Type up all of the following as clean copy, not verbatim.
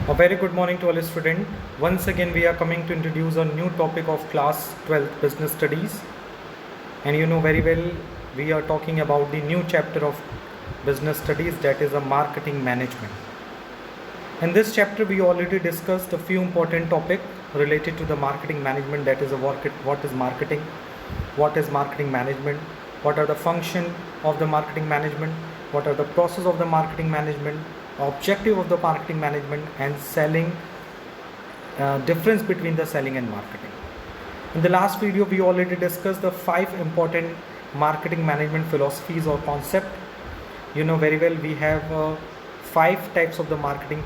A very good morning to all students. Once again, we are coming to introduce a new topic of class 12 business studies. And you know very well, we are talking about the new chapter of business studies, that is a marketing management. In this chapter, we already discussed a few important topics related to the marketing management, that is what is marketing, what is marketing management, what are the function of the marketing management, what are the process of the marketing management, objective of the marketing management, and selling, difference between the selling and marketing. In the last video, we already discussed the 5 important marketing management philosophies or concept. You know very well, we have 5 types of the marketing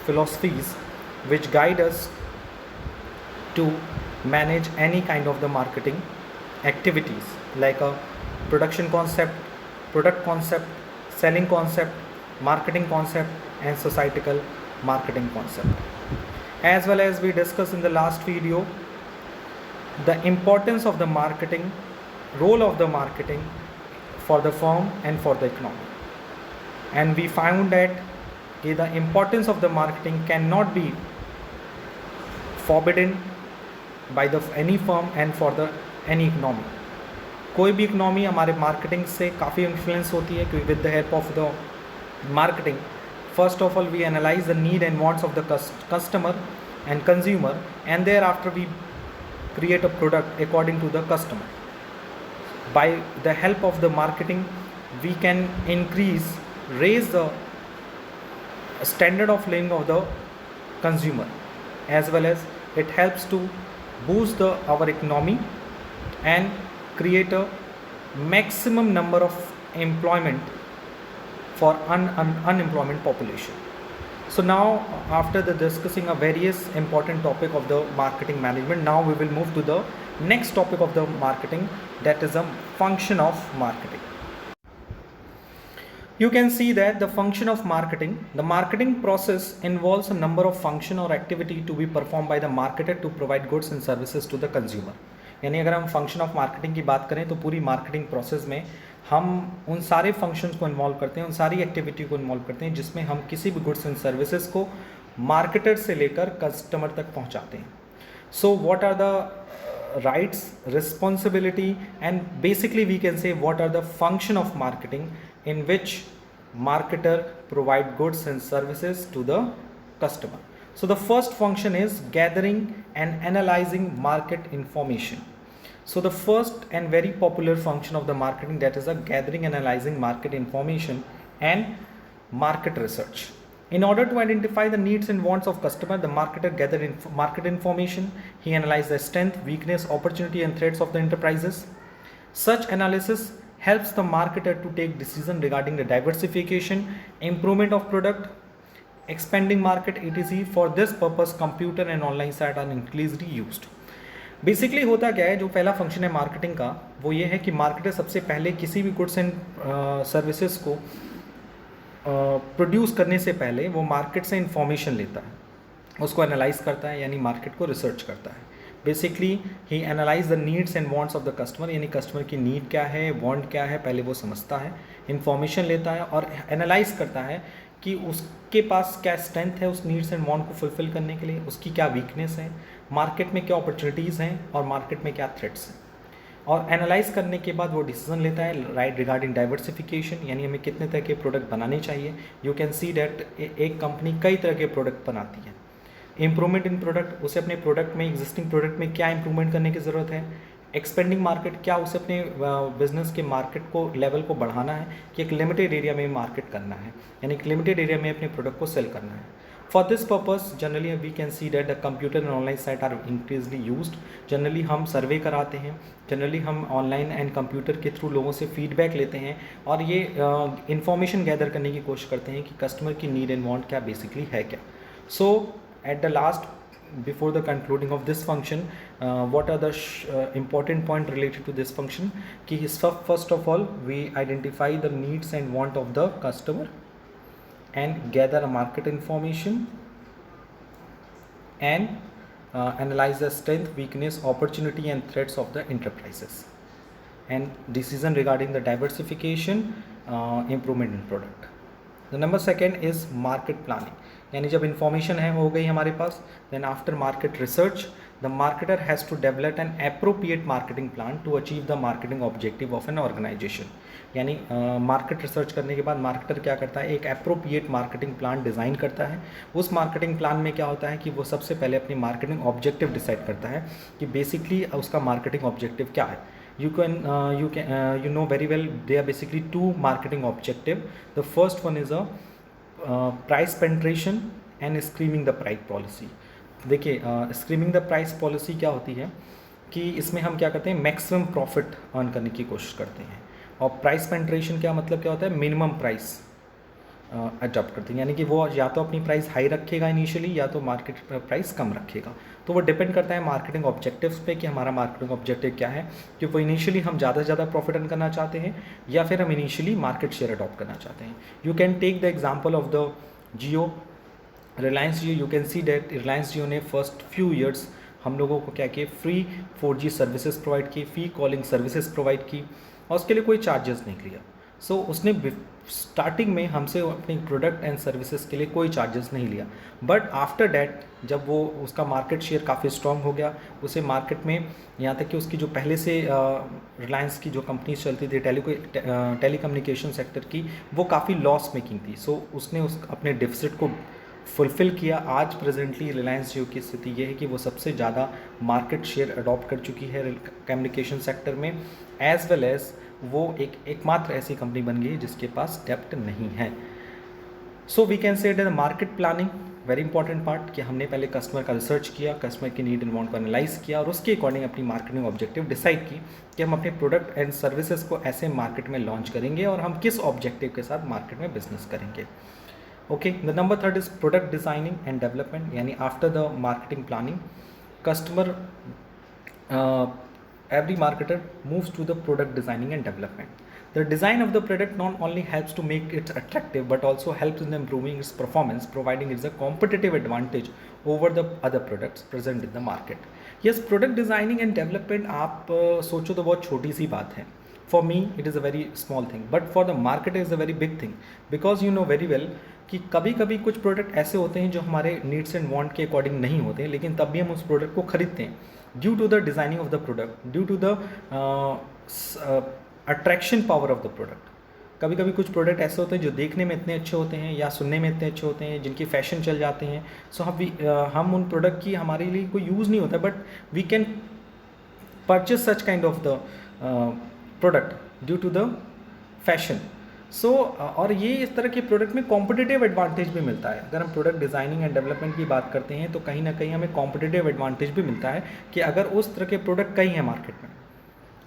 philosophies which guide us to manage any kind of the marketing activities, like a production concept, product concept, selling concept, marketing concept, and societal marketing concept. As well as we discussed in the last video the importance of the marketing, role of the marketing for the firm and for the economy. And we found that the importance of the marketing cannot be forbidden by any firm and for the any economy. कोई भी economy हमारे marketing से काफ़ी influence होती है, क्योंकि with the help of the marketing, first of all we analyze the need and wants of the customer and consumer, and thereafter we create a product according to the customer. By the help of the marketing, we can raise the standard of living of the consumer, as well as it helps to boost our economy and create a maximum number of employment for unemployment population. So now, after the discussing a various important topic of the marketing management, now we will move to the next topic of the marketing, that is a function of marketing. You can see that the function of marketing, the marketing process involves a number of function or activity to be performed by the marketer to provide goods and services to the consumer. यानी अगर हम function of marketing की बात करें तो पूरी marketing process में हम उन सारे फंक्शंस को इन्वॉल्व करते हैं, उन सारी एक्टिविटी को इन्वॉल्व करते हैं जिसमें हम किसी भी गुड्स एंड सर्विसेज को मार्केटर से लेकर कस्टमर तक पहुंचाते हैं. So what are the rights, responsibility and basically we can say what are the function of marketing in which marketer provide goods and services to the customer. So the first function is gathering and analyzing market information. So the first and very popular function of the marketing, that is a gathering and analyzing market information and market research. In order to identify the needs and wants of customer, the marketer gathered market information. He analyzed the strength, weakness, opportunity and threats of the enterprises. Such analysis helps the marketer to take decision regarding the diversification, improvement of product, expanding market etc. For this purpose, computer and online site are increasingly used. Basically होता क्या है, जो पहला function है marketing का वो ये है कि मार्केटर सबसे पहले किसी भी गुड्स एंड सर्विसेज को प्रोड्यूस करने से पहले वो मार्केट से इंफॉर्मेशन लेता है, उसको एनालाइज करता है, यानी मार्केट को रिसर्च करता है. Basically he analyse the needs and wants of the customer, यानी कस्टमर की नीड क्या है, वांट क्या है, पहले वो समझता है, इन्फॉर्मेशन लेता है और एनालाइज करता है कि उसके पास क्या स्ट्रेंथ है उस नीड्स एंड वांट को फुलफिल करने के लिए, उसकी क्या वीकनेस है, मार्केट में क्या अपॉर्चुनिटीज़ हैं और मार्केट में क्या थ्रेट्स हैं. और एनालाइज करने के बाद वो डिसीजन लेता है राइट रिगार्डिंग डाइवर्सिफिकेशन, यानी हमें कितने तरह के प्रोडक्ट बनाने चाहिए. यू कैन सी डैट एक कंपनी कई तरह के प्रोडक्ट बनाती है. इम्प्रूवमेंट इन प्रोडक्ट, उसे अपने प्रोडक्ट में, एग्जिस्टिंग प्रोडक्ट में क्या इंप्रूवमेंट करने की ज़रूरत है. एक्सपेंडिंग मार्केट, क्या उसे अपने बिजनेस के मार्केट को लेवल को बढ़ाना है कि एक लिमिटेड एरिया में मार्केट करना है, यानी एक लिमिटेड एरिया में अपने प्रोडक्ट को सेल करना है. For this purpose generally we can see that the computer and online site are increasingly used. Generally हम सर्वे कराते हैं, जनरली हम ऑनलाइन एंड कंप्यूटर के थ्रू लोगों से फीडबैक लेते हैं और ये इंफॉर्मेशन गैदर करने की कोशिश करते हैं कि कस्टमर की नीड एंड वांट क्या बेसिकली है क्या. सो at the last, before the concluding of this function, what are the important point related to this function? Ki first of all we identify the needs and want of the customer and gather a market information and analyze the strength, weakness, opportunity and threats of the enterprises, and decision regarding the diversification, improvement in product. The number second is market planning, यानी जब information है हो गई हमारे पास, then after market research the marketer has to develop an appropriate marketing plan to achieve the marketing objective of an organisation. यानी market research करने के बाद मार्केटर क्या करता है, एक एप्रोप्रिएट मार्केटिंग प्लान डिज़ाइन करता है। उस मार्केटिंग प्लान में क्या होता है कि वो सबसे पहले अपनी मार्केटिंग ऑब्जेक्टिव डिसाइड करता है कि बेसिकली उसका मार्केटिंग ऑब्जेक्टिव क्या है। You know very well they are basically two marketing objective. The first one is a price penetration and screaming the price policy. देखिए स्क्रीमिंग द प्राइस पॉलिसी क्या होती है कि इसमें हम क्या करते हैं, मैक्सिमम प्रॉफिट अर्न करने की कोशिश करते हैं। और प्राइस पेंट्रेशन क्या मतलब क्या होता है, मिनिमम प्राइस अडॉप्ट करते हैं, यानी कि वो या तो अपनी प्राइस हाई रखेगा इनिशियली या तो मार्केट प्राइस कम रखेगा। तो वो डिपेंड करता है मार्केटिंग ऑब्जेक्टिव्स पे कि हमारा मार्केटिंग ऑब्जेक्टिव क्या है, कि वो इनिशियली हम ज़्यादा से ज़्यादा प्रॉफिट अर्न करना चाहते हैं या फिर हम इनिशियली मार्केट शेयर अडॉप्ट करना चाहते हैं। You can take the example of the Jio, Reliance Jio. You can see that Reliance Jio ने फर्स्ट फ्यू ईयर्स हम लोगों को क्या किए, फ्री 4G सर्विसेज प्रोवाइड की, फ्री कॉलिंग सर्विसेज प्रोवाइड की और उसके लिए कोई चार्जेस नहीं लिया। सो उसने स्टार्टिंग में हमसे अपनी प्रोडक्ट एंड सर्विसेज के लिए कोई चार्जेस नहीं लिया, बट आफ्टर डैट जब वो उसका मार्केट शेयर काफ़ी स्ट्रॉन्ग हो गया, उसे मार्केट में यहाँ तक कि उसकी जो पहले से रिलायंस की जो कंपनीज चलती थी टेलीकम्युनिकेशन सेक्टर की, वो काफ़ी लॉस मेकिंग थी। सो उसने अपने डिफिसिट को फुलफ़िल किया। आज प्रेजेंटली रिलायंस जियो की स्थिति ये है कि वो सबसे ज़्यादा मार्केट शेयर अडॉप्ट कर चुकी है कम्युनिकेशन सेक्टर में, एज वेल एज वो एकमात्र ऐसी कंपनी बन गई जिसके पास डेप्ट नहीं है। So we can say it is market planning, very important part, कि हमने पहले कस्टमर का रिसर्च किया, कस्टमर की नीड एंड वांट को एनालाइज किया और उसके अकॉर्डिंग अपनी मार्केटिंग ऑब्जेक्टिव डिसाइड की कि हम अपने प्रोडक्ट एंड सर्विसेज को ऐसे मार्केट में लॉन्च करेंगे और हम किस ऑब्जेक्टिव के साथ मार्केट में बिजनेस करेंगे। Okay, the number third is product designing and development, यानी after the marketing planning customer every marketer moves to the product designing and development. The design of the product not only helps to make it attractive but also helps in improving its performance, providing it a competitive advantage over the other products present in the market. Yes, product designing and development आप सोचो तो बहुत छोटी सी बात है. For me it is a very small thing, but for the marketer is a very big thing, because you know very well कि कभी कभी कुछ प्रोडक्ट ऐसे होते हैं जो हमारे नीड्स एंड वांट के अकॉर्डिंग नहीं होते हैं, लेकिन तब भी हम उस प्रोडक्ट को खरीदते हैं due to the designing of the product, due to the attraction power of the product. कभी कभी कुछ प्रोडक्ट ऐसे होते हैं जो देखने में इतने अच्छे होते हैं या सुनने में इतने अच्छे होते हैं जिनकी फैशन चल जाते हैं। सो हम उन प्रोडक्ट की हमारे लिए कोई यूज़ नहीं होता, but we can purchase such kind of the product due to the fashion. और ये इस तरह के प्रोडक्ट में कॉम्पिटिटिव एडवांटेज भी मिलता है। अगर हम प्रोडक्ट डिज़ाइनिंग एंड डेवलपमेंट की बात करते हैं तो कहीं ना कहीं हमें कॉम्पिटिटिव एडवांटेज भी मिलता है कि अगर उस तरह के प्रोडक्ट कई हैं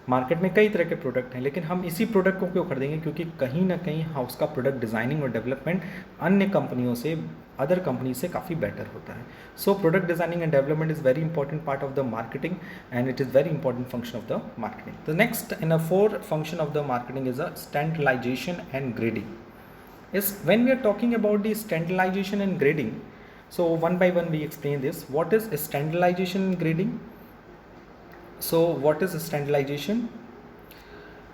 मार्केट में कई तरह के प्रोडक्ट हैं, लेकिन हम इसी प्रोडक्ट को क्यों खरीदेंगे, क्योंकि कहीं ना कहीं उसका प्रोडक्ट डिज़ाइनिंग और डेवलपमेंट अन्य कंपनियों से, अदर कंपनी से काफ़ी बेटर होता है। So product designing and development is very important part of the marketing and it is very important function of the marketing. The next in a four function of the marketing is a standardisation and grading. Is when we are talking about the standardization and grading, so one by one we explain this. What is standardization and grading? So what is standardization?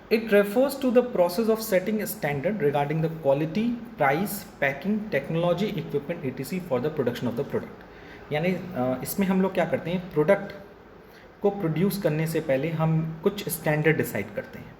It refers to the process of setting a standard regarding the quality, price, packing, technology, equipment, etc. for the production of the product. यानी इसमें हम लोग क्या करते हैं, product को produce करने से पहले हम कुछ स्टैंडर्ड डिसाइड करते हैं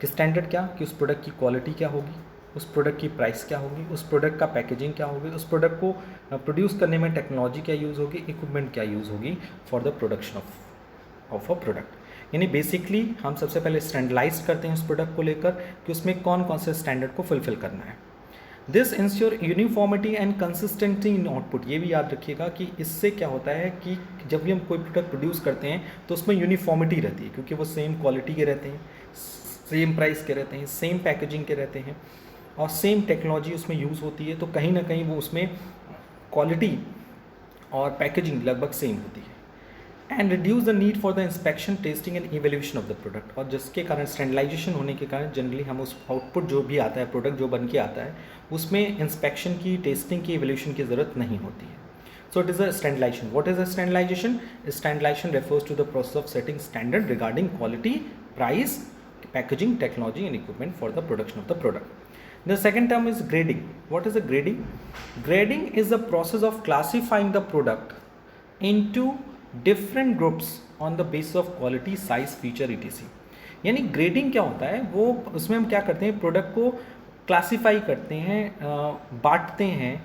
कि स्टैंडर्ड क्या, कि उस प्रोडक्ट की क्वालिटी क्या होगी, उस प्रोडक्ट की प्राइस क्या होगी, उस प्रोडक्ट का पैकेजिंग क्या होगी, उस प्रोडक्ट को प्रोड्यूस करने में टेक्नोलॉजी क्या यूज़ होगी, इक्विपमेंट क्या यूज़ होगी for the production of a product. यानी बेसिकली हम सबसे पहले स्टैंडर्डाइज करते हैं उस प्रोडक्ट को लेकर कि उसमें कौन कौन से स्टैंडर्ड को फुलफिल करना है। This ensure uniformity and consistency in output. ये भी याद रखिएगा कि इससे क्या होता है कि जब भी हम कोई प्रोडक्ट प्रोड्यूस करते हैं तो उसमें यूनिफॉर्मिटी रहती है, क्योंकि वो सेम क्वालिटी के रहते हैं, सेम प्राइस के रहते हैं, सेम पैकेजिंग के रहते हैं और सेम टेक्नोलॉजी उसमें यूज़ होती है। तो कहीं ना कहीं वो उसमें क्वालिटी और पैकेजिंग लगभग सेम होती है। And reduce the need for the inspection, testing and evaluation of the product. और जिसके कारण स्टैंडर्डाइजेशन होने के कारण जनरली हम उस आउटपुट जो भी आता है, प्रोडक्ट जो बन के आता है, उसमें इंस्पेक्शन की, टेस्टिंग की, इवेल्यूशन की ज़रूरत नहीं होती है। So it is a standardization. What is a standardization? Standardization refers to the process of setting standard regarding quality, price, packaging, technology and equipment for the production of the product. The second term is grading. What is a grading? Grading is the process of classifying the product into different groups on the basis of quality, size, feature, etc. यानी grading क्या होता है, वो उसमें हम क्या करते हैं, प्रोडक्ट को क्लासीफाई करते हैं, बांटते हैं.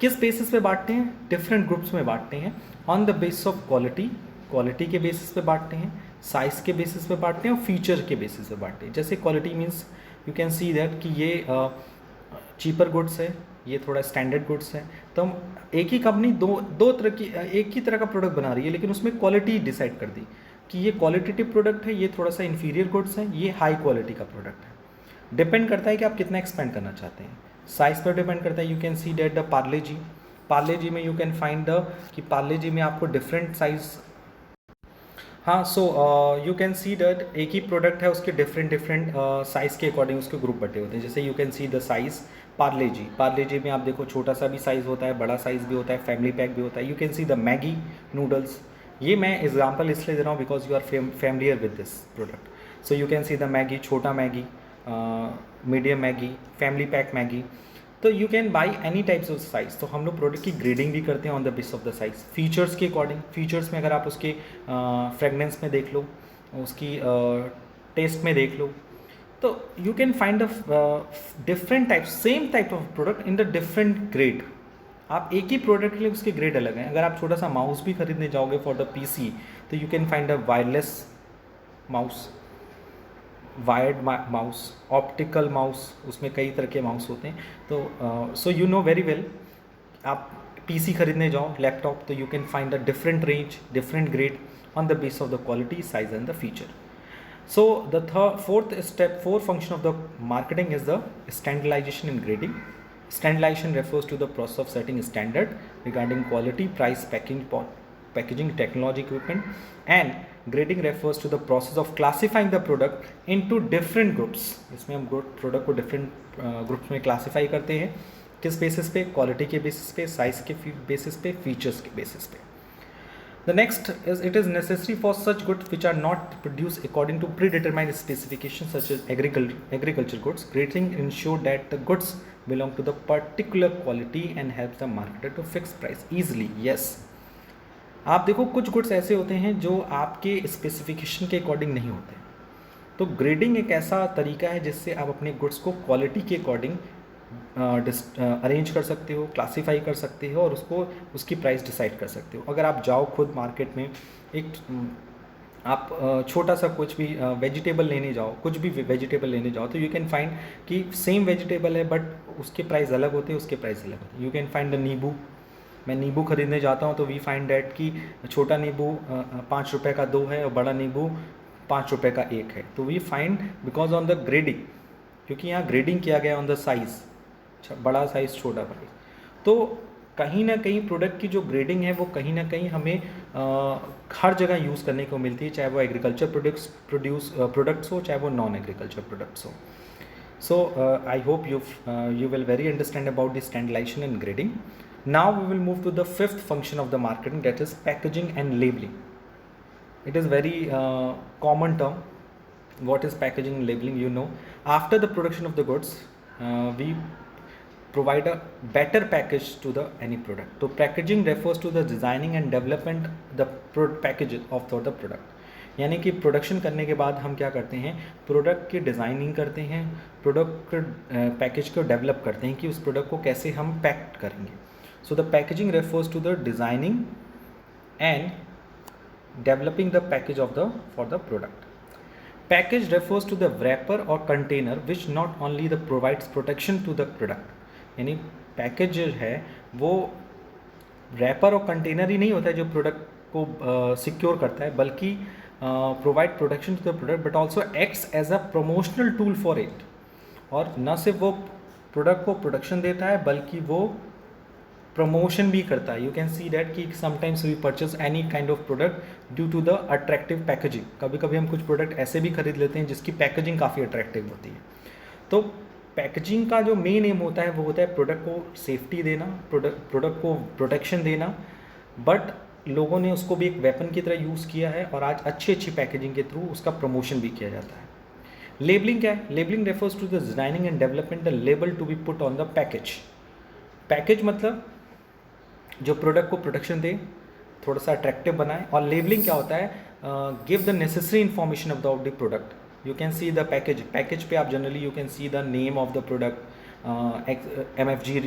किस बेसिस पे बांटते हैं? डिफरेंट ग्रुप्स में बांटते हैं. On the basis of quality, quality के बेसिस पे बांटते हैं, साइज के बेसिस पे बांटते हैं और फीचर के बेसिस पे बांटते हैं. जैसे quality means you can see that कि ये चीपर गुड्स है, ये थोड़ा स्टैंडर्ड गुड्स है. तो हम एक ही कंपनी दो तरह की, एक ही तरह का प्रोडक्ट बना रही है, लेकिन उसमें क्वालिटी डिसाइड कर दी कि ये क्वालिटेटिव प्रोडक्ट है, ये थोड़ा सा इन्फीरियर गुड्स है, ये हाई क्वालिटी का प्रोडक्ट है. डिपेंड करता है कि आप कितना एक्सपेंड करना चाहते हैं. साइज़ पर डिपेंड करता है. You can see that the Parle G में यू कैन फाइंड द कि पार्ले जी में आपको डिफरेंट साइज़. हाँ, so you can see that एक ही प्रोडक्ट है, उसके डिफरेंट साइज़ के अकॉर्डिंग उसके ग्रुप बटे होते हैं. जैसे you can see the size Parle G में आप देखो छोटा सा भी साइज़ होता है, बड़ा साइज़ भी होता है, फैमिली पैक भी होता है. You can see the Maggi noodles. ये मैं एग्जांपल इसलिए दे रहा हूँ because you are familiar with this product. So you can see the Maggi, छोटा Maggi, medium Maggi, family pack Maggi. तो you can buy any types of size. तो हम लोग प्रोडक्ट की ग्रेडिंग भी करते हैं on the base of the size. Features के अकॉर्डिंग, फीचर्स में अगर आप उसके फ्रेगनेंस में देख लो, उसकी टेस्ट में देख लो, तो you can find different type, same type of product in the different grade. आप एक ही प्रोडक्ट के लिए उसके ग्रेड अलग हैं. अगर आप छोटा सा माउस भी खरीदने जाओगे फॉर द पीसी, तो you can find a wireless mouse, wired mouse, optical mouse, उसमें कई तरह के माउस होते हैं. तो so you know very well, आप पीसी खरीदने जाओ, लैपटॉप, तो you can find a different range, different grade on the base of the quality, size and the feature. So the fourth function of the marketing is the standardization and grading. Standardization refers to the process of setting standard regarding quality, price, packaging, technology, equipment, and grading refers to the process of classifying the product into different groups. इसमें हम product को different groups में classify करते हैं. किस basis पे? Quality के basis पे, साइज के बेसिस पे, फीचर्स के बेसिस पे. The next is it is necessary for such goods which are not produced according to predetermined specifications such as agriculture goods. Grading ensure that the goods belong to the particular quality and helps the marketer to fix price easily. Yes. आप देखो कुछ goods ऐसे होते हैं जो आपके specification के according नहीं होते. तो ग्रेडिंग एक ऐसा तरीका है जिससे आप अपने गुड्स को क्वालिटी के अकॉर्डिंग अरेंज कर सकते हो, क्लासीफाई कर सकते हो और उसको उसकी प्राइस डिसाइड कर सकते हो. अगर आप जाओ खुद मार्केट में, एक आप छोटा सा कुछ भी वेजिटेबल लेने जाओ, कुछ भी वेजिटेबल लेने जाओ, तो यू कैन फाइंड कि सेम वेजिटेबल है बट उसके प्राइस अलग होते हैं, उसके प्राइस अलग होते हैं. यू कैन फाइंड द नींबू. मैं नींबू खरीदने जाता हूँ तो वी फाइंड डैट कि छोटा नींबू 5 रुपये का 2 है और बड़ा नींबू 5 रुपये का 1 है. तो we find because on the grading, क्योंकि यहाँ ग्रेडिंग किया गया ऑन द साइज़, बड़ा साइज़, छोटा प्राइस. तो कहीं ना कहीं प्रोडक्ट की जो ग्रेडिंग है वो कहीं ना कहीं हमें हर जगह यूज़ करने को मिलती है, चाहे वो एग्रीकल्चर प्रोडक्ट्स हो, चाहे वो non agriculture products so. I hope होप you will very understand about the standardization and grading. Now we will move to the fifth function of the marketing, that is packaging and labeling. It is very common term. What is packaging and labeling? You know, after the production of the goods, we provide a better package to the any product. So packaging refers to the designing and development the package of the product. यानी कि production करने के बाद हम क्या करते हैं, product की डिज़ाइनिंग करते हैं, प्रोडक्ट पैकेज को डेवलप करते हैं कि उस प्रोडक्ट को कैसे हम पैक करेंगे. So the packaging refers to the designing and developing the package of the for the product. Package refers to the wrapper और container which not only the provides protection to the product. यानी package जो है वो wrapper और container ही नहीं होता है जो प्रोडक्ट को सिक्योर करता है, बल्कि provide protection to the product but also acts as a promotional tool for it. और न सिर्फ वो प्रोडक्ट को प्रोटेक्शन देता है बल्कि वो प्रमोशन भी करता है. यू कैन सी डैट कि sometimes we purchase any kind of product due to the attractive packaging. कभी कभी हम कुछ प्रोडक्ट ऐसे भी खरीद लेते हैं जिसकी पैकेजिंग काफ़ी अट्रैक्टिव होती है. तो पैकेजिंग का जो मेन एम होता है वो होता है प्रोडक्ट को सेफ्टी देना, प्रोडक्ट को प्रोटेक्शन देना, बट लोगों ने उसको भी एक वेपन की तरह यूज़ किया है और आज अच्छी पैकेजिंग के थ्रू उसका प्रमोशन भी किया जाता है. लेबलिंग क्या है? Labelling refers to the designing and development the label to be put on the package. Package मतलब जो प्रोडक्ट को प्रोटेक्शन दे, थोड़ा सा अट्रैक्टिव बनाए। और लेबलिंग क्या होता है? Give the necessary information of the product. You can see the package, package पे आप generally you can see the name of the product, MFG,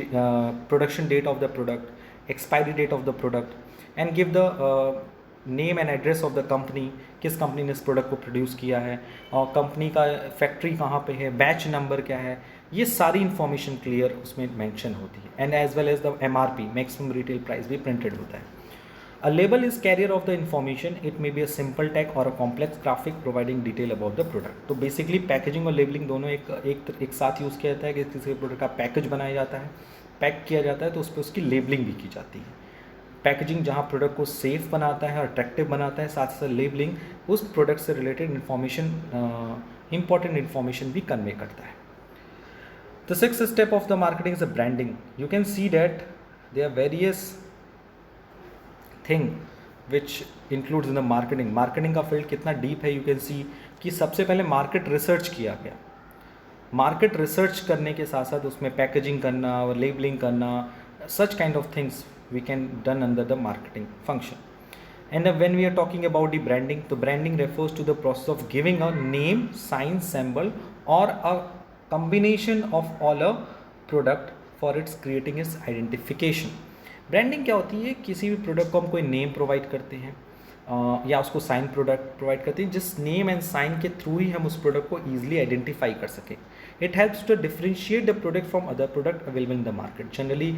production date of the product, expiry date of the product, and give the name and address of the company, किस company ने इस product को produce किया है, और company का factory कहाँ पे है, बैच नंबर क्या है, ये सारी इन्फॉर्मेशन क्लियर उसमें मेंशन होती है। And as well as the MRP, maximum retail price, भी प्रिंटेड होता है। A label is carrier of the information. It may be a simple tag or a complex graphic providing detail about the product. तो basically packaging और labelling दोनों एक साथ use किया जाता है कि किसी प्रोडक्ट का पैकेज बनाया जाता है, पैक किया जाता है, तो उस पर उसकी लेबलिंग भी की जाती है। पैकेजिंग जहाँ प्रोडक्ट को सेफ बनाता है और अट्रैक्टिव बनाता है, साथ साथ लेबलिंग उस प्रोडक्ट से रिलेटेड इन्फॉर्मेशन, इंपॉर्टेंट इन्फॉर्मेशन भी कन्वे करता है। The sixth step of the marketing is the branding. You can see that there are various thing which includes in the marketing. Marketing का फील्ड कितना deep है, you can see कि सबसे पहले market research किया गया। मार्केट रिसर्च करने के साथ साथ उसमें पैकेजिंग करना और लेबलिंग करना, such kind of things we can done under the marketing function. And when we are talking about the branding, तो branding refers to the process of giving a name, sign, symbol और a combination of all a product for its creating its identification. Branding क्या होती है? किसी भी product को हम कोई नेम प्रोवाइड करते हैं या उसको साइन प्रोडक्ट प्रोवाइड करते हैं, जिस नेम एंड साइन के थ्रू ही हम उस प्रोडक्ट को ईजिली आइडेंटिफाई कर सकें। It helps to differentiate the product from other product available in the market. Generally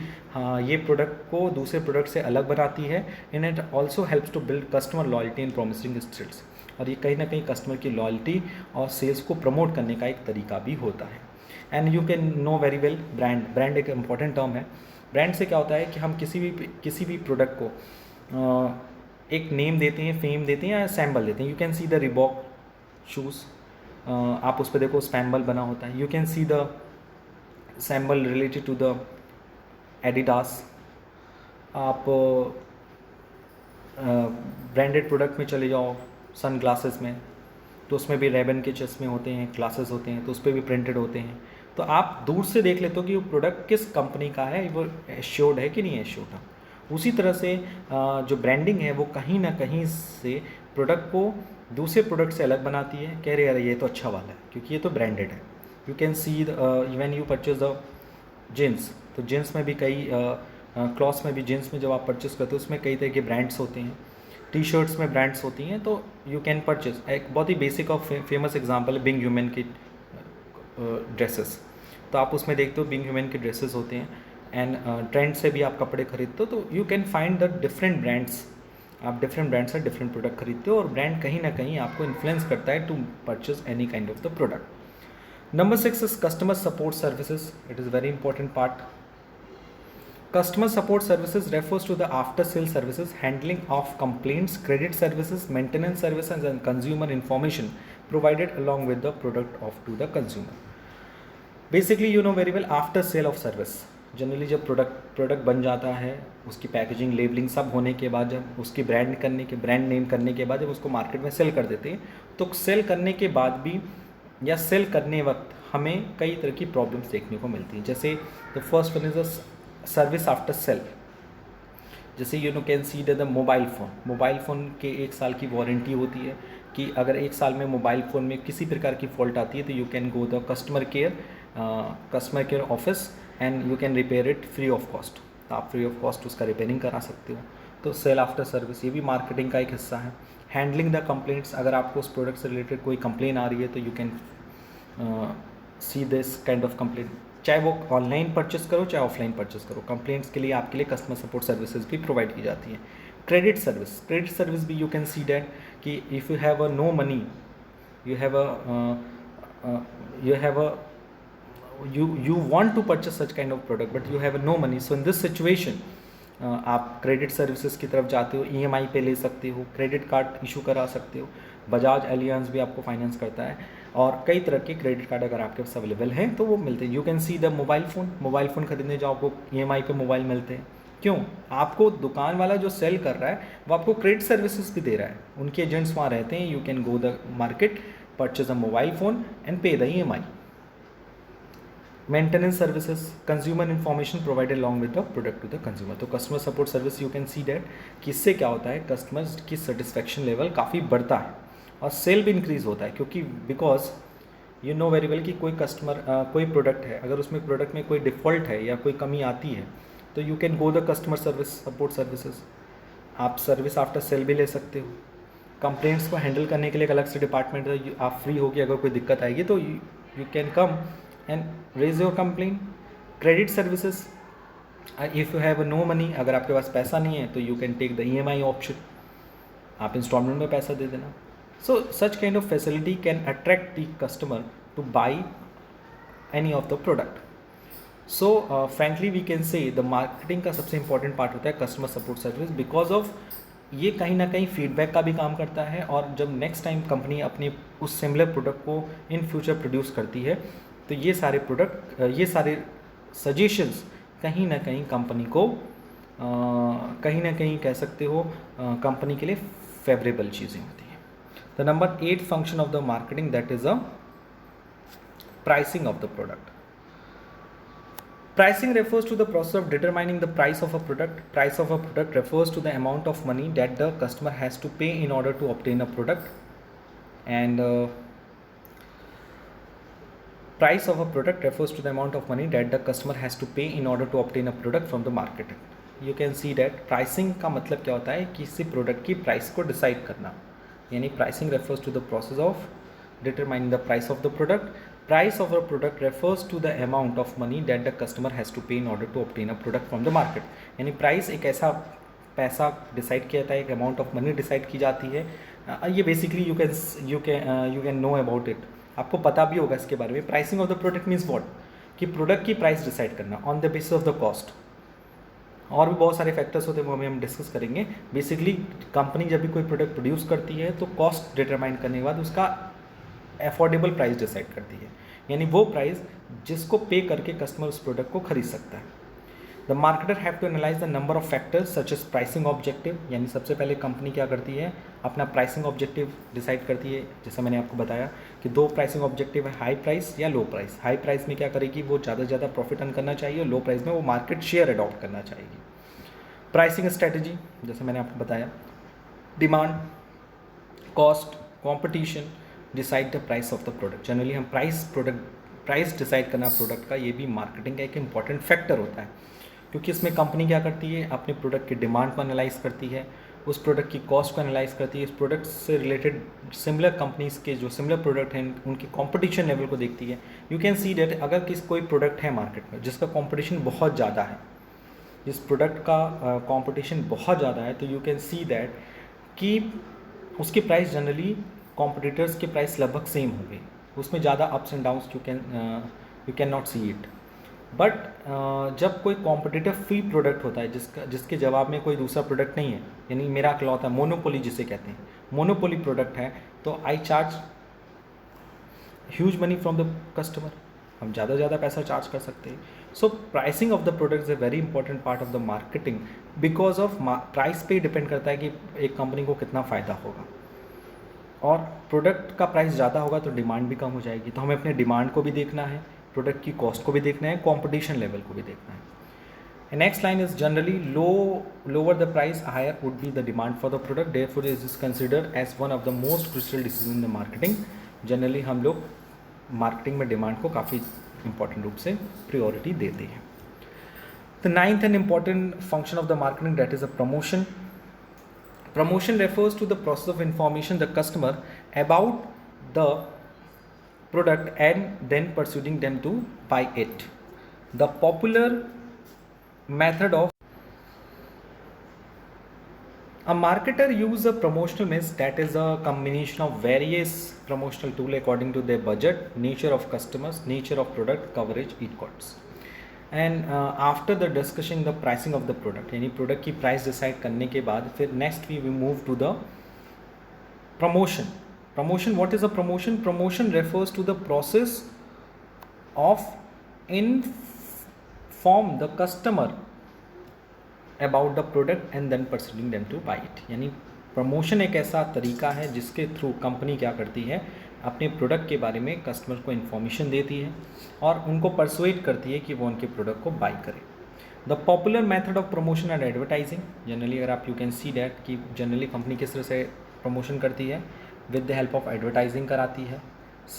ये प्रोडक्ट को दूसरे प्रोडक्ट से अलग बनाती है। And it also helps to build customer loyalty and promising sales. और ये कहीं ना कहीं कस्टमर की लॉयल्टी और सेल्स को प्रमोट करने का एक तरीका भी होता है। And you can know very well brand एक इंपॉर्टेंट टर्म है। ब्रांड से क्या होता है कि हम किसी भी प्रोडक्ट को एक नेम देते हैं, फेम देते हैं या सैम्बल देते हैं। You can see the Reebok shoes, आप उस पर देखो स्पैम्बल बना होता है। You can see the symbol related to the Adidas. आप ब्रांडेड प्रोडक्ट में चले जाओ, सन ग्लासेस में, तो उसमें भी रेबन के चश्मे होते हैं, ग्लासेस होते हैं, तो उस पर भी प्रिंटेड होते हैं। तो आप दूर से देख लेते हो कि वो प्रोडक्ट किस कंपनी का है, वो एश्योर्ड है कि नहीं एश्योर्ड है। उसी तरह से जो ब्रांडिंग है वो कहीं ना कहीं से प्रोडक्ट को दूसरे प्रोडक्ट से अलग बनाती है। कह रहे यार ये तो अच्छा वाला है क्योंकि ये तो ब्रांडेड है। You can see even you purchase the jeans, तो जीन्स में भी कई क्लॉथ्स में भी, जीन्स में जब आप परचेस करते हो उसमें कई तरह के ब्रांड्स होते हैं। टी शर्ट्स में ब्रांड्स होती हैं, तो यू कैन परचेज। एक बहुत ही बेसिक और फेमस एग्जांपल है बिंग ह्यूमन की ड्रेसेस। तो आप उसमें देखते हो बिंग ह्यूमन के ड्रेसेस होते हैं। एंड ट्रेंड से भी आप कपड़े खरीदते हो, तो you can find the different brands. आप डिफरेंट ब्रांड से डिफरेंट प्रोडक्ट खरीदते हो और ब्रांड कहीं ना कहीं आपको इन्फ्लुएंस करता है to purchase any kind of the product. Number 6 is customer support services. It is very important part. Customer support services refers to the after-sale services, handling of complaints, credit services, maintenance services, and consumer information provided along with the product of to the consumer. Basically, you know very well after-sale of service. Generally जब product बन जाता है, उसकी packaging, labelling सब होने के बाद, जब उसकी ब्रांड नेम करने के बाद जब उसको मार्केट में सेल कर देते हैं, तो सेल करने के बाद भी या सेल करने वक्त हमें कई तरह की प्रॉब्लम्स देखने को मिलती हैं। जैसे the first one is the service after sale. जैसे you know can see the mobile phone के 1 साल की वारंटी होती है कि अगर 1 साल में मोबाइल फ़ोन में किसी प्रकार की फॉल्ट आती है तो you can go the customer care office and you can repair it free of cost. तो आप फ्री ऑफ कॉस्ट उसका रिपेयरिंग करा सकते हो। तो सेल आफ्टर सर्विस ये भी मार्केटिंग का एक हिस्सा है। हैंडलिंग द कंप्लेंट्स, अगर आपको उस प्रोडक्ट से रिलेटेड कोई कंप्लेन आ रही है तो you can see this kind of complaint, चाहे वो ऑनलाइन परचेस करो चाहे ऑफलाइन परचेस करो। कंप्लेंट्स के लिए आपके लिए कस्टमर सपोर्ट सर्विसेज भी प्रोवाइड की जाती हैं। क्रेडिट सर्विस भी यू कैन सी डैट कि if you have a no money, you want to purchase such kind of product but you have no money, so in this situation आप credit services की तरफ जाते हो, EMI पे ले सकते हो, क्रेडिट कार्ड इशू करा सकते हो। बजाज एलियंस भी आपको फाइनेंस करता है और कई तरह के क्रेडिट कार्ड अगर आपके पास अवेलेबल हैं तो वो मिलते हैं। You can see the mobile phone खरीदने जाओ आपको EMI पे मोबाइल मिलते हैं। क्यों? आपको दुकान वाला जो सेल कर रहा है वो आपको क्रेडिट सर्विसेज भी दे रहा है, उनके एजेंट्स वहाँ रहते हैं। You can go the market purchase a mobile phone and pay the EMI. Maintenance services, consumer information provided along with the product to the consumer. तो customer support service you can see that कि इससे क्या होता है, customers की satisfaction level काफ़ी बढ़ता है और सेल भी इंक्रीज होता है, क्योंकि because you know very well कि कोई कस्टमर कोई प्रोडक्ट है, अगर उसमें प्रोडक्ट में कोई डिफ़ॉल्ट है या कोई कमी आती है तो you can go the customer service support services. आप सर्विस आफ्टर सेल भी ले सकते हो. कंप्लेंट्स को हैंडल करने के लिए एक अलग से डिपार्टमेंट है, आप फ्री हो कि अगर कोई दिक्कत आएगी तो you can come and raise your complaint. Credit services, if you have no money, अगर आपके पास पैसा नहीं है तो you can take the EMI option, आप इंस्टॉलमेंट में पैसा दे देना. So such kind of facility can attract the customer to buy any of the product. So frankly we can say the marketing का सबसे important part होता है customer support service, because of ये कहीं ना कहीं फीडबैक का भी काम करता है, और जब नेक्स्ट टाइम कंपनी अपनी उस सिमिलर प्रोडक्ट को इन फ्यूचर प्रोड्यूस करती है तो ये सारे प्रोडक्ट ये सारे सजेशंस कहीं ना कहीं कंपनी को कहीं ना कहीं कह सकते हो कंपनी के लिए फेवरेबल चीज़ें होती हैं. The number 8 function of the marketing, that is a pricing of the product. Pricing refers to the process of determining the price of a product. Price of a product refers to the amount of money that the customer has to pay in order to obtain a product. And price of a product refers to the amount of money that the customer has to pay in order to obtain a product from the market. You can see that pricing का मतलब क्या होता है, किसी product की price को decide करना. यानी pricing refers to the process of determining the price of the product. Price of a product refers to the amount of money that the customer has to pay in order to obtain a product from the market. यानी price एक ऐसा पैसा decide किया जाता है, एक amount of money decide की जाती है. ये basically you can know about it, आपको पता भी होगा इसके बारे में. Pricing of the product means what, कि प्रोडक्ट की प्राइस डिसाइड करना on the basis of the cost. और भी बहुत सारे फैक्टर्स होते हैं, वो हम डिस्कस करेंगे. बेसिकली कंपनी जब भी कोई प्रोडक्ट प्रोड्यूस करती है तो कॉस्ट डिटरमाइन करने के बाद उसका अफोर्डेबल प्राइस डिसाइड करती है, यानी वो प्राइस जिसको पे करके कस्टमर उस प्रोडक्ट को खरीद सकता है. The marketer have to analyse the number of factors such as pricing objective. यानी सबसे पहले कंपनी क्या करती है, अपना प्राइसिंग ऑब्जेक्टिव डिसाइड करती है. जैसा मैंने आपको बताया कि 2 प्राइसिंग ऑब्जेक्टिव है, हाई प्राइस या लो प्राइस. हाई प्राइस में क्या करेगी, वो ज़्यादा से ज़्यादा प्रॉफिट अर्न करना चाहिए, और लो प्राइस में वो मार्केट शेयर अडॉप्ट करना चाहिए. प्राइसिंग स्ट्रेटजी, जैसे मैंने आपको बताया, demand, cost, competition decide the price of the product. Generally हम प्राइस डिसाइड करना प्रोडक्ट का, ये भी मार्केटिंग का एक इंपॉर्टेंट फैक्टर होता है, क्योंकि इसमें कंपनी क्या करती है, अपने प्रोडक्ट की डिमांड को एनालाइज करती है, उस प्रोडक्ट की कॉस्ट को एनालाइज करती है, इस प्रोडक्ट से रिलेटेड सिमिलर कंपनीज़ के जो सिमिलर प्रोडक्ट हैं उनकी कंपटीशन लेवल को देखती है. यू कैन सी डेट अगर कोई प्रोडक्ट है मार्केट में जिसका कंपटीशन बहुत ज़्यादा है, जिस प्रोडक्ट का कंपटीशन बहुत ज़्यादा है, तो यू कैन सी दैट कि उसकी प्राइस जनरली कॉम्पिटिटर्स के प्राइस लगभग सेम होंगे, उसमें ज़्यादा ups and downs you can not see it. But जब कोई कॉम्पिटिटिव फ्री प्रोडक्ट होता है जिसके जवाब में कोई दूसरा प्रोडक्ट नहीं है, यानी मेरा इकलौता मोनोपोली जिसे कहते हैं, मोनोपोली प्रोडक्ट है, तो I charge huge money from the customer. हम ज़्यादा से ज़्यादा पैसा चार्ज कर सकते हैं. So pricing of the product is a very important part of the marketing, because of price पे डिपेंड करता है कि एक कंपनी को कितना फ़ायदा होगा, और प्रोडक्ट का प्राइस ज़्यादा होगा तो डिमांड भी कम हो जाएगी. तो हमें अपने डिमांड को भी देखना है, प्रोडक्ट की कॉस्ट को भी देखना है, कॉम्पिटिशन लेवल को भी देखना है. Next line is generally lower the price higher would be the demand for the product, therefore is is considered as one of the most crucial decision in the marketing. Generally हम लोग marketing में demand को काफ़ी important रूप से priority देते हैं. The ninth and important function of the marketing, that is a promotion. Promotion refers to the process of information the customer about the product and then persuading them to buy it. The popular method of a marketer use a promotional mix, that is a combination of various promotional tool according to their budget, nature of customers, nature of product, coverage, it costs. And after the discussion the pricing of the product, यानी product की price decide करने के बाद फिर next we move to the promotion. Promotion, what is a promotion? Promotion refers to the process of inform the customer about the product and then persuading them to buy it. यानी promotion एक ऐसा तरीका है जिसके through company क्या करती है, अपने प्रोडक्ट के बारे में कस्टमर को इन्फॉर्मेशन देती है और उनको परसुएट करती है कि वो उनके प्रोडक्ट को बाय करें। The popular method of promotion and advertising, generally अगर आप यू कैन सी डैट कि जनरली कंपनी किस तरह से प्रमोशन करती है, with the help of advertising कराती है,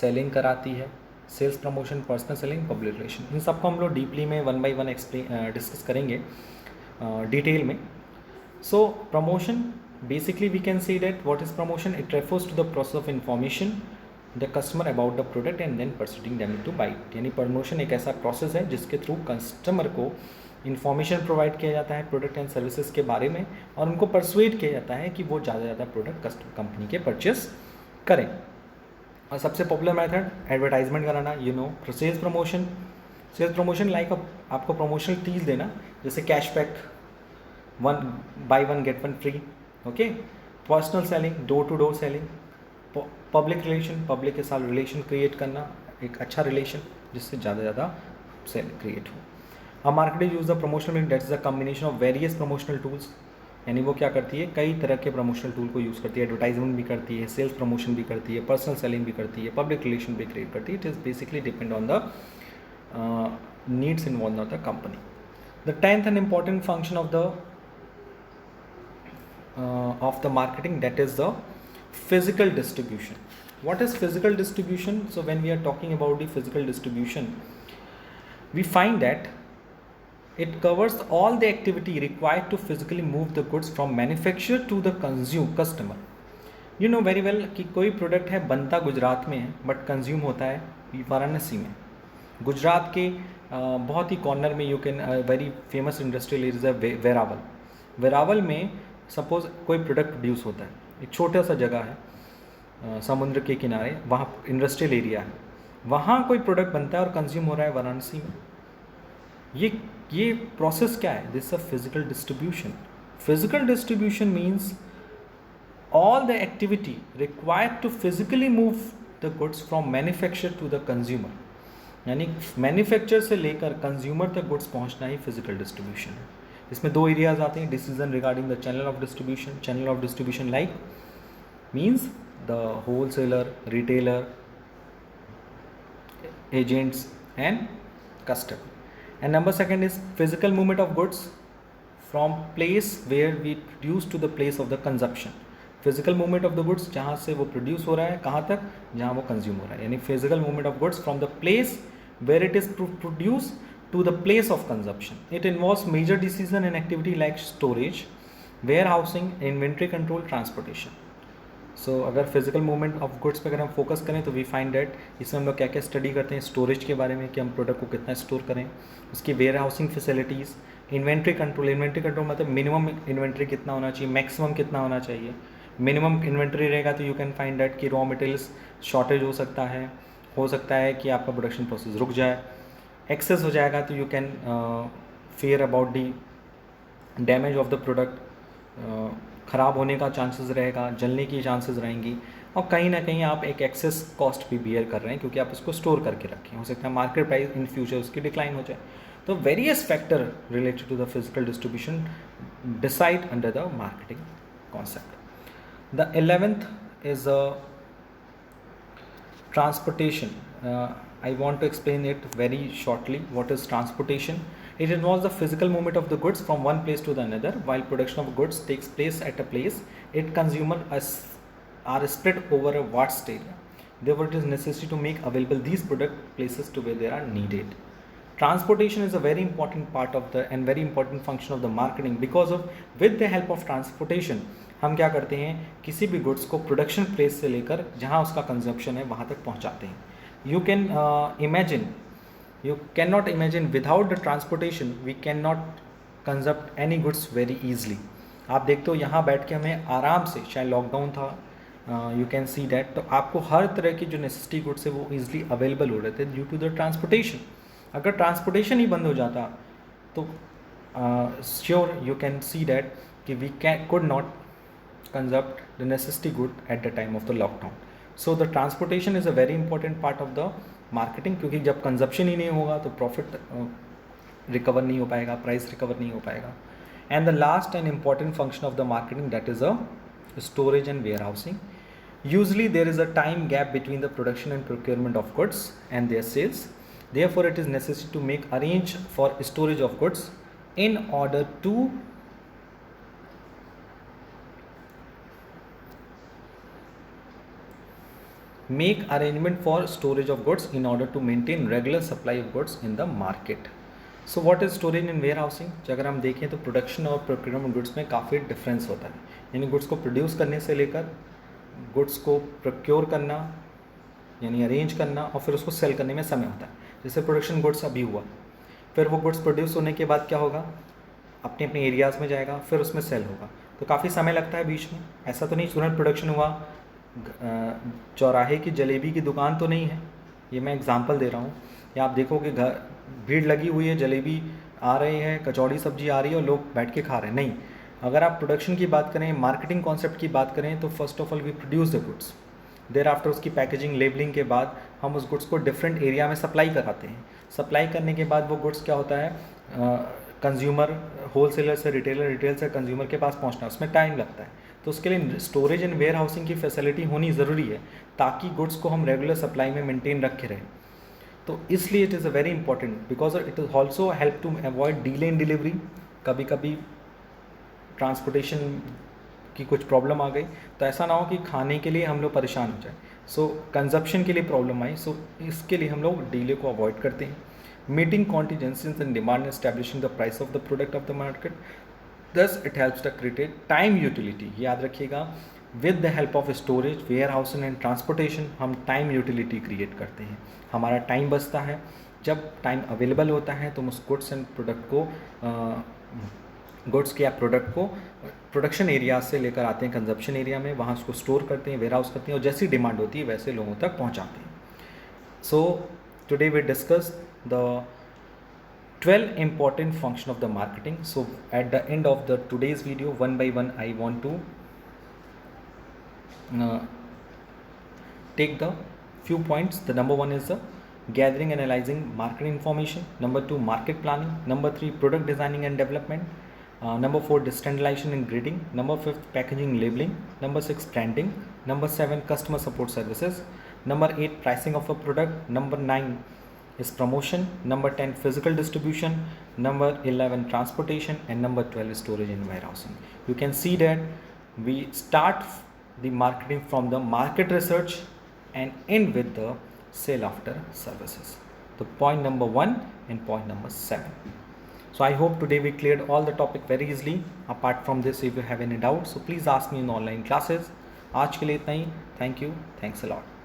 सेलिंग कराती है, sales promotion, personal selling, public relation. इन सबको हम लोग डीपली में 1 by 1 डिस्कस करेंगे डिटेल में। सो promotion basically we can say that what is promotion, it refers to the process of information the customer about the product and then persuading them to buy it। यानी promotion एक ऐसा process है जिसके through customer को information provide किया जाता है product and services के बारे में और उनको परसुएड किया जाता है कि वो ज़्यादा ज़्यादा प्रोडक्ट कस्टमर कंपनी के परचेस करें। और सबसे पॉपुलर मेथड एडवर्टाइजमेंट कराना, you know. Sales promotion, sales promotion like आपको प्रमोशनल डील देना, जैसे cashback, 1 buy 1 get 1 free, okay. Personal selling, door to door selling, public relation, public के साथ रिलेशन क्रिएट करना, एक अच्छा रिलेशन जिससे ज़्यादा ज़्यादा सेल क्रिएट हो। A marketing use the promotional mean that's the combination of various promotional tools, यानी वो क्या करती है, कई तरह के प्रमोशनल टूल को यूज़ करती है, एडवर्टाइजमेंट भी करती है, सेल्स प्रमोशन भी करती है, पर्सनल सेलिंग भी करती है, पब्लिक रिलेशन भी क्रिएट करती है। It is basically depend on the needs involve of the company. The 10th and important function of the marketing, that is the physical distribution. What is physical distribution? So when we are talking about the physical distribution, we find that it covers all the activity required to physically move the goods from manufacturer to the customer. You know very well कि कोई product है बनता गुजरात में है but consume होता है वाराणसी में। गुजरात के बहुत ही कॉर्नर में you can very famous industrial area Veraval, Veraval में सपोज़ कोई प्रोडक्ट प्रोड्यूस होता है, एक छोटा सा जगह है समुद्र के किनारे, वहाँ इंडस्ट्रियल एरिया है, वहाँ कोई प्रोडक्ट बनता है और कंज्यूम हो रहा है वाराणसी में। ये प्रोसेस क्या है? This a physical distribution. Physical distribution means all the activity required to physically move the goods from manufacture to the consumer, यानी मैन्युफैक्चर से लेकर कंज्यूमर तक गुड्स पहुँचना ही फिजिकल डिस्ट्रीब्यूशन है। इसमें 2 एरियाज आते हैं, decision regarding the channel of distribution. Channel of distribution like means the wholesaler, retailer, agents and customer. And number 2 is physical movement of goods from place where we produce to the place of the consumption. Physical movement of the goods जहाँ से वो produce हो रहा है कहाँ तक, जहाँ वो कंज्यूम हो रहा है, यानी physical movement of goods from the place where it is produce to the place of consumption. It involves major decision and activity like storage, warehousing, inventory control, transportation. So अगर फिजिकल मूवमेंट ऑफ गुड्स पे अगर हम focus करें तो we find that इसमें हम लोग क्या क्या स्टडी करते हैं, स्टोरेज के बारे में कि हम प्रोडक्ट को कितना स्टोर करें, उसकी warehousing facilities, inventory control. Inventory control मतलब मिनिमम इन्वेंट्री कितना होना चाहिए, मैक्सिमम कितना होना चाहिए। मिनिमम इन्वेंट्री रहेगा तो यू कैन फाइंड दैट कि रॉ मटेरियल्स शॉर्टेज हो सकता है कि आपका प्रोडक्शन प्रोसेस रुक जाए। एक्सेस हो जाएगा तो you can fair about the damage of the product, ख़राब होने का चांसेस रहेगा, जलने की चांसेस रहेंगी, और कहीं ना कहीं आप एक एक्सेस कॉस्ट भी बियर कर रहे हैं क्योंकि आप उसको स्टोर करके रखें। हो सकता है मार्केट प्राइस इन फ्यूचर उसकी डिक्लाइन हो जाए। तो various factor related to the physical distribution decide under the marketing concept. The 11th is transportation. I want to explain it very shortly. What is transportation? It involves the physical movement of the goods from one place to the another. While production of goods takes place at a place, its consumers are spread over a vast area. Therefore, it is necessary to make available these product places to where they are needed. Transportation is a very important part of the and very important function of the marketing because of with the help of transportation हम क्या करते हैं, किसी भी goods को production place से लेकर जहाँ उसका कंजप्शन है वहाँ तक पहुँचाते हैं। You can imagine, you can not imagine without the transportation we can not consume any goods very easily. आप देखते हो यहाँ बैठ के हमें आराम से, शायद लॉकडाउन था, यू कैन सी डैट, तो आपको हर तरह की जो नेसेसिटी गुड्स है वो ईजिली अवेलेबल हो रहे थे ड्यू टू द ट्रांसपोर्टेशन। अगर ट्रांसपोर्टेशन ही बंद हो जाता तो sure you can see that कि we could not consume the necessity good at the time of the lockdown. So the transportation is a very important part of the marketing क्योंकि जब consumption ही नहीं होगा तो प्रॉफिट रिकवर नहीं हो पाएगा, price recover नहीं हो पाएगा। And the last and important function of the marketing that is a storage and warehousing. Usually there is a time gap between the production and procurement of goods and their sales. Therefore, it is necessary to make arrange for storage of goods in order to make arrangement for storage of goods in order to maintain regular supply of goods in the market. So what is storage and warehousing? अगर हम देखें तो production और procurement goods में काफ़ी difference होता है, यानी गुड्स को प्रोड्यूस करने से लेकर गुड्स को प्रोक्योर करना यानी अरेंज करना और फिर उसको सेल करने में समय होता है। जैसे प्रोडक्शन गुड्स अभी हुआ, फिर वो गुड्स प्रोड्यूस होने के बाद क्या होगा, अपने अपने एरियाज़ में जाएगा, फिर उसमें सेल होगा, तो काफ़ी समय लगता है बीच में। ऐसा तो नहीं तुरंत प्रोडक्शन हुआ, चौराहे की जलेबी की दुकान तो नहीं है, ये मैं एग्जांपल दे रहा हूँ। या आप देखो कि घर भीड़ लगी हुई है, जलेबी आ रही है, कचौड़ी सब्जी आ रही है और लोग बैठ के खा रहे हैं, नहीं। अगर आप प्रोडक्शन की बात करें, मार्केटिंग कॉन्सेप्ट की बात करें, तो first of all we produce the goods, thereafter उसकी पैकेजिंग लेबलिंग के बाद हम उस गुड्स को डिफरेंट एरिया में सप्लाई कराते हैं। सप्लाई करने के बाद वो गुड्स क्या होता है, कंज्यूमर, होलसेलर से रिटेलर, रिटेल से कंज्यूमर के पास पहुंचना, उसमें टाइम लगता है। तो उसके लिए स्टोरेज एंड वेयर हाउसिंग की फैसिलिटी होनी ज़रूरी है ताकि गुड्स को हम रेगुलर सप्लाई में मेंटेन रखे रहें। तो इसलिए it is a very important because it is also help to avoid delay in delivery. कभी कभी ट्रांसपोर्टेशन की कुछ प्रॉब्लम आ गई तो ऐसा ना हो कि खाने के लिए हम लोग परेशान हो जाए, सो कंजप्शन के लिए प्रॉब्लम आई, सो इसके लिए हम लोग डिले को अवॉइड करते हैं। Meeting contingencies and demand, establishing the price of the product of the market, thus it helps to create time utility. याद रखिएगा, with the help of storage, warehousing and transportation हम time utility create करते हैं। हमारा time बचता है, जब time available होता है तो हम उस गुड्स एंड प्रोडक्ट को गुड्स के या प्रोडक्ट को प्रोडक्शन एरिया से लेकर आते हैं कंजप्शन एरिया में, वहाँ उसको स्टोर करते हैं, वेयर हाउस करते हैं और जैसी डिमांड होती है वैसे लोगों तक पहुँचाते हैं। So today we discuss the 12 important function of the marketing. So at the end of the today's video, one by one I want to take the few points. The number one is the gathering and analyzing market information. Number two, market planning. Number three, product designing and development. Number four, standardization and grading. Number fifth, packaging labeling. Number six, branding. Number seven, customer support services. Number eight, pricing of a product. Number nine is promotion. Number 10, physical distribution. Number 11, transportation. And number 12 is storage and warehousing. You can see that we start the marketing from the market research and end with the sale after services. The point number 1 and point number 7. So I hope today we cleared all the topic very easily. Apart from this, if you have any doubts, so please ask me in online classes. आज के लिए इतना ही. Thank you. Thanks a lot.